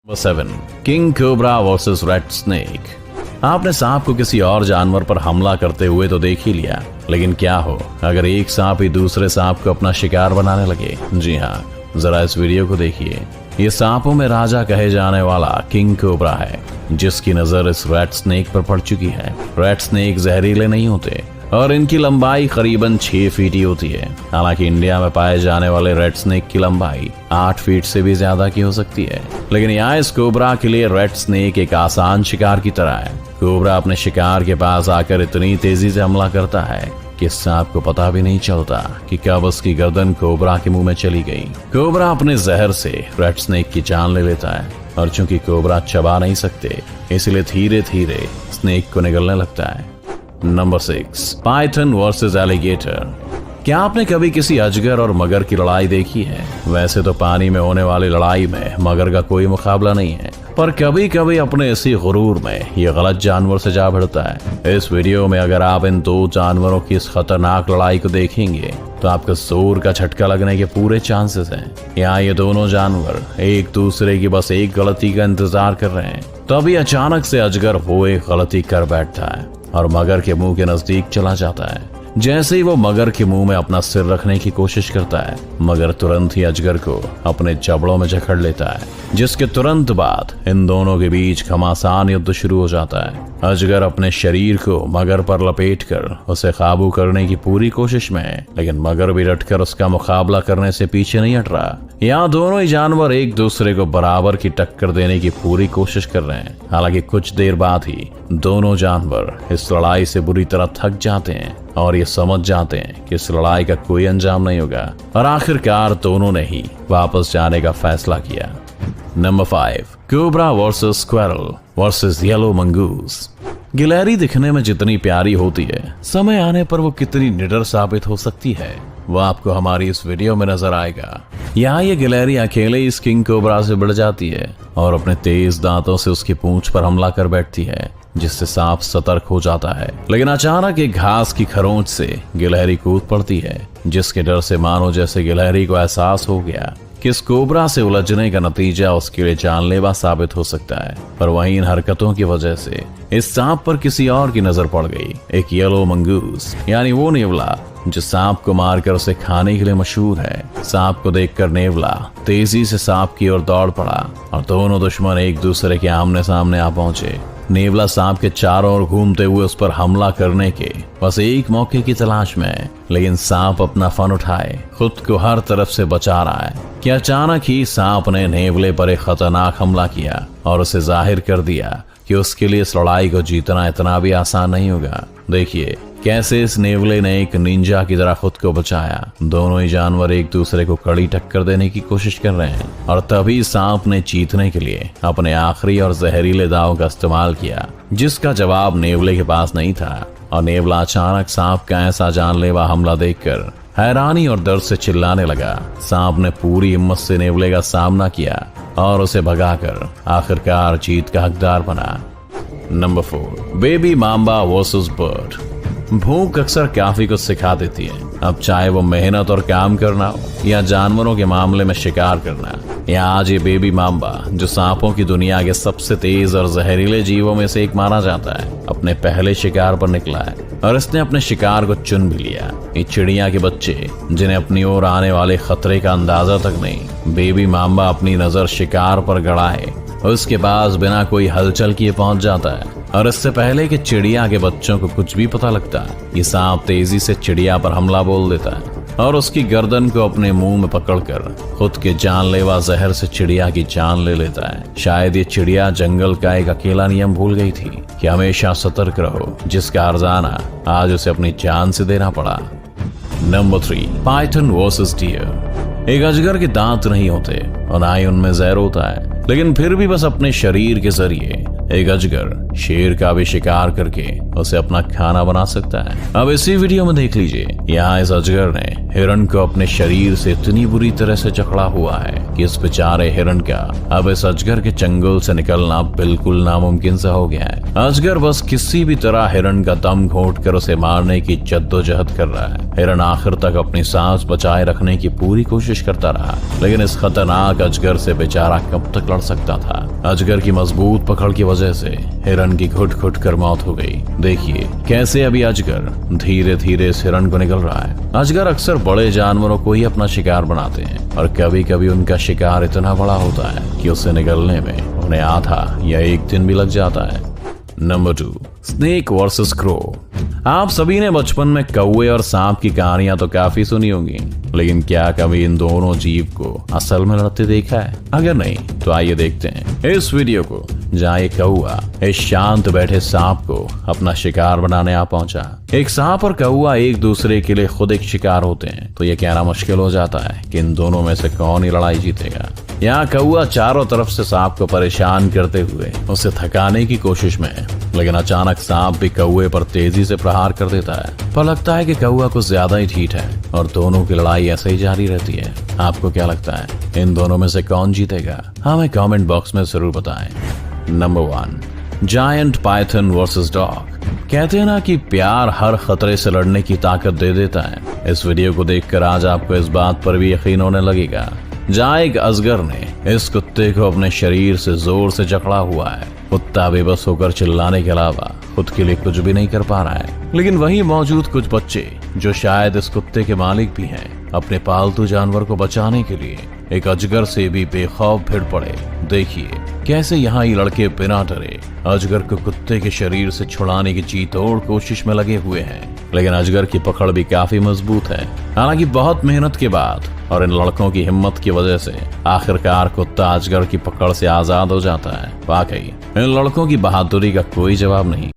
Number 7 king cobra versus red snake. आपने सांप को किसी और जानवर पर हमला करते हुए तो देख ही लिया, लेकिन क्या हो अगर एक सांप ही दूसरे सांप को अपना शिकार बनाने लगे। जी हाँ, जरा इस वीडियो को देखिए। ये सांपों में राजा कहे जाने वाला किंग कोबरा है, जिसकी नजर इस रेड स्नेक पर पड़ चुकी है। रेड स्नेक जहरीले नहीं होते और इनकी लंबाई करीबन 6 फीट ही होती है। हालांकि इंडिया में पाए जाने वाले रेड स्नेक की लंबाई 8 फीट से भी ज्यादा की हो सकती है, लेकिन यहाँ इस कोबरा के लिए रेड स्नेक एक आसान शिकार की तरह है। कोबरा अपने शिकार के पास आकर इतनी तेजी से हमला करता है कि सांप को पता भी नहीं चलता कि कब उसकी गर्दन कोबरा के मुंह में चली गई। कोबरा अपने जहर से रेड स्नेक की जान ले लेता है और चूंकि कोबरा चबा नहीं सकते, इसलिए धीरे धीरे स्नेक को निगलने लगता है। Number 6 Python versus alligator. क्या आपने कभी किसी अजगर और मगर की लड़ाई देखी है? वैसे तो पानी में होने वाली लड़ाई में मगर का कोई मुकाबला नहीं है, पर कभी कभी अपने इसी गुरूर में ये गलत जानवर से जा भिड़ता है। इस वीडियो में अगर आप इन दो जानवरों की इस खतरनाक लड़ाई को देखेंगे तो आपको जोर का झटका लगने के पूरे चांसेस हैं। यहाँ ये दोनों जानवर एक दूसरे की बस एक गलती का इंतजार कर रहे हैं, तभी अचानक से अजगर वो एक गलती कर बैठता है और मगर के मुंह के नजदीक चला जाता है। जैसे ही वो मगर के मुंह में अपना सिर रखने की कोशिश करता है, मगर तुरंत ही अजगर को अपने जबड़ों में जकड़ लेता है, जिसके तुरंत बाद इन दोनों के बीच घमासान युद्ध शुरू हो जाता है। अजगर अपने शरीर को मगर पर लपेटकर उसे काबू करने की पूरी कोशिश में है, लेकिन मगर भी डटकर उसका मुकाबला करने से पीछे नहीं हट रहा। यहाँ दोनों ही जानवर एक दूसरे को बराबर की टक्कर देने की पूरी कोशिश कर रहे हैं। हालांकि कुछ देर बाद ही दोनों जानवर इस लड़ाई से बुरी तरह थक जाते हैं और ये समझ जाते हैं कि इस लड़ाई का कोई अंजाम नहीं होगा, और आखिरकार दोनों ने ही वापस जाने का फैसला किया। Number 5 cobra versus squirrel versus yellow mongoose. गिलहरी दिखने में जितनी प्यारी होती है, समय आने पर वो कितनी निडर साबित हो सकती है, वो आपको हमारी इस वीडियो में नजर आएगा। यहाँ ये गिलहरी अकेले इस किंग कोबरा से भिड़ जाती है और अपने तेज दांतों से उसकी पूंछ पर हमला कर बैठती है, जिससे सांप सतर्क हो जाता है। लेकिन अचानक एक घास की खरोंच से गिलहरी कूद पड़ती है, जिसके डर से मानो जैसे गिलहरी को एहसास हो गया कि इस कोबरा से उलझने का नतीजा उसके लिए जानलेवा साबित हो सकता है। पर वहीं इन हरकतों की वजह से इस सांप पर किसी और की नजर पड़ गई, एक येलो मंगूस, यानी वो नेवला जो सांप को मारकर उसे खाने के लिए मशहूर है। सांप को देखकर नेवला तेजी से सांप की ओर दौड़ पड़ा और दोनों दुश्मन एक दूसरे के आमने सामने आ पहुंचे। नेवला सांप के चारों ओर घूमते हुए उस पर हमला करने के बस एक मौके की तलाश में है, लेकिन सांप अपना फन उठाए खुद को हर तरफ से बचा रहा है कि अचानक ही सांप ने नेवले पर एक खतरनाक हमला किया और उसे जाहिर कर दिया कि उसके लिए इस लड़ाई को जीतना इतना भी आसान नहीं होगा। देखिए कैसे इस नेवले ने एक निंजा की तरह खुद को बचाया। दोनों ही जानवर एक दूसरे को कड़ी टक्कर देने की कोशिश कर रहे हैं, और तभी सांप ने जीतने के लिए अपने आखिरी और जहरीले दांव का इस्तेमाल किया, जिसका जवाब नेवले के पास नहीं था। और नेवला अचानक सांप का ऐसा जानलेवा हमला देखकर हैरानी और दर्द से चिल्लाने लगा। सांप ने पूरी हिम्मत से नेवले का सामना किया और उसे भगाकर आखिरकार जीत का हकदार बना। Number 4 baby Mamba versus bird. भूख अक्सर काफी कुछ सिखा देती है, अब चाहे वो मेहनत और काम करना हो या जानवरों के मामले में शिकार करना। या आज ये बेबी मांबा, जो सांपों की दुनिया के सबसे तेज और जहरीले जीवों में से एक माना जाता है, अपने पहले शिकार पर निकला है और इसने अपने शिकार को चुन भी लिया। ये चिड़िया के बच्चे, जिन्हें अपनी ओर आने वाले खतरे का अंदाजा तक नहीं, बेबी मांबा अपनी नजर शिकार पर गड़ाए और उसके पास बिना कोई हलचल किए पहुंच जाता है। और इससे पहले कि चिड़िया के बच्चों को कुछ भी पता लगता, ये सांप तेजी से चिड़िया पर हमला बोल देता है और उसकी गर्दन को अपने मुंह में पकड़कर खुद के जानलेवा जहर से चिड़िया की जान ले लेता है। शायद ये चिड़िया जंगल का एक अकेला नियम भूल गई थी कि हमेशा सतर्क रहो, जिसका हर्जाना आज उसे अपनी जान से देना पड़ा। Number 3 python versus deer. एक अजगर के दांत नहीं होते और ना ही उनमें जहर होता है, लेकिन फिर भी बस अपने शरीर के जरिए एक अजगर शेर का भी शिकार करके उसे अपना खाना बना सकता है। अब इसी वीडियो में देख लीजिए, यहाँ इस अजगर ने हिरण को अपने शरीर से इतनी बुरी तरह से जकड़ा हुआ है कि इस बेचारे हिरण का अब इस अजगर के चंगुल से निकलना बिल्कुल नामुमकिन सा हो गया है। अजगर बस किसी भी तरह हिरण का दम घोंट कर उसे मारने की जद्दोजहद कर रहा है। हिरण आखिर तक अपनी सांस बचाए रखने की पूरी कोशिश करता रहा, लेकिन इस खतरनाक अजगर से बेचारा कब तक लड़ सकता था। अजगर की मजबूत पकड़ की वजह से हिरण की घुट घुट कर मौत हो गई। देखिए कैसे अभी अजगर धीरे धीरे इस हिरण को निकल रहा है। अजगर अक्सर बड़े जानवरों को ही अपना शिकार बनाते हैं और कभी कभी उनका शिकार इतना बड़ा होता है कि उससे निकलने में उन्हें आधा या एक दिन भी लग जाता है। Number 2, snake versus crow. आप सभी ने बचपन में कौवे और सांप की कहानियां तो काफी सुनी होंगी, लेकिन क्या कभी इन दोनों जीव को असल में लड़ते देखा है? अगर नहीं तो आइए देखते हैं इस वीडियो को, जहाँ ये कौवा इस शांत बैठे सांप को अपना शिकार बनाने आ पहुंचा। एक सांप और कौवा एक दूसरे के लिए खुद एक शिकार होते हैं, तो ये कहना मुश्किल हो जाता है कि इन दोनों में से कौन ही लड़ाई जीतेगा। यहाँ कौवा चारों तरफ से सांप को परेशान करते हुए उसे थकाने की कोशिश में है, लेकिन अचानक सांप भी कौवे पर तेजी से प्रहार कर देता है। पर लगता है कि कौवा कुछ ज्यादा ही ढीठ है और दोनों की लड़ाई ऐसे ही जारी रहती है। आपको क्या लगता है, इन दोनों में से कौन जीतेगा? हमें कमेंट बॉक्स में जरूर बताएं। Number 1, giant Python versus dog. कहते हैं ना कि प्यार हर खतरे से लड़ने की ताकत दे देता है। इस वीडियो को देखकर आज आपको इस बात पर भी यकीन होने लगेगा। जहाँ एक अजगर ने इस कुत्ते को अपने शरीर से जोर से जकड़ा हुआ है। कुत्ता बेबस होकर चिल्लाने के अलावा खुद के लिए कुछ भी नहीं कर पा रहा है, लेकिन वहीं मौजूद कुछ बच्चे जो शायद इस कुत्ते के मालिक भी हैं, अपने पालतू जानवर को बचाने के लिए एक अजगर से भी बेखौफ भिड़ पड़े। देखिए कैसे यहाँ ये लड़के बिना डरे अजगर को कुत्ते के शरीर से छुड़ाने की जी तोड़ कोशिश में लगे हुए हैं, लेकिन अजगर की पकड़ भी काफी मजबूत है। हालांकि बहुत मेहनत के बाद और इन लड़कों की हिम्मत की वजह से आखिरकार कुत्ता अजगर की पकड़ से आजाद हो जाता है। वाकई इन लड़कों की बहादुरी का कोई जवाब नहीं।